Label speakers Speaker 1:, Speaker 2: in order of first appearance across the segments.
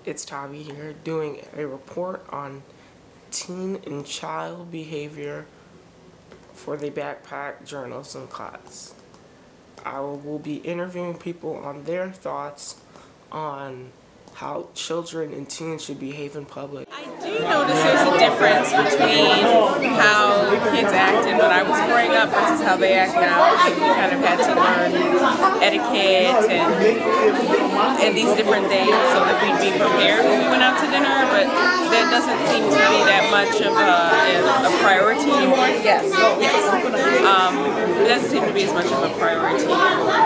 Speaker 1: it's Thabi here doing a report on teen and child behavior for the backpack journalism class. I will be interviewing people on their thoughts on how children and teens should behave in public.
Speaker 2: I do notice there's a difference between how kids acted when I was growing up versus how they act now. We kind of had to learn etiquette and these different things so that we'd be prepared when we went out to dinner, but that doesn't seem to be that much of a priority anymore. Yes. It doesn't seem to be as much of a priority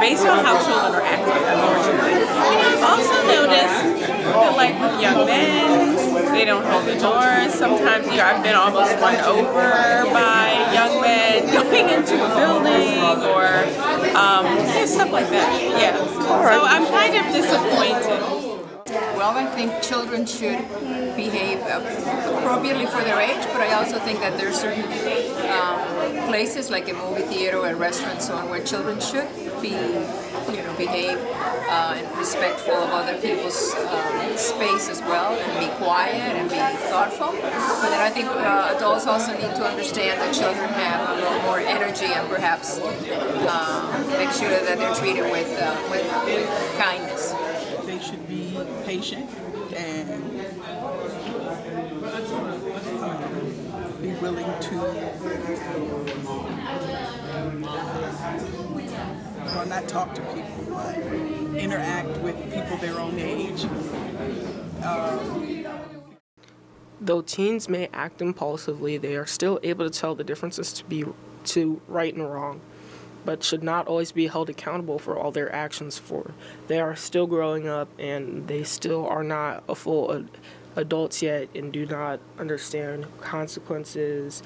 Speaker 2: based on how children are acting, unfortunately. I've also noticed that, like with young men, they don't hold the doors. Sometimes, I've been almost run over by young men going into a building or stuff like that. Yeah. So I'm kind of disappointed.
Speaker 3: Well, I think children should behave appropriately for their age, but I also think that there are certain places like a movie theater or a restaurant and so on where children should be, behave and respectful of other people's space as well, and be quiet and be thoughtful. But then I think adults also need to understand that children have a little more energy and perhaps make sure that they're treated with kindness.
Speaker 4: They should be patient and be willing to not talk to people, but interact with people their own age.
Speaker 1: Though teens may act impulsively, they are still able to tell the differences to right and wrong, but should not always be held accountable for all their actions, for they are still growing up and they still are not a full adults yet and do not understand consequences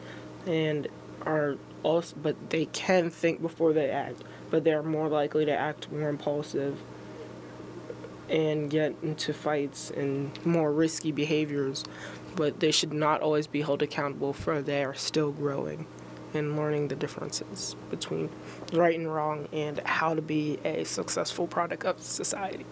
Speaker 1: and are also, but they can think before they act, but they're more likely to act more impulsive and get into fights and more risky behaviors, but they should not always be held accountable, for they are still growing and learning the differences between right and wrong and how to be a successful product of society.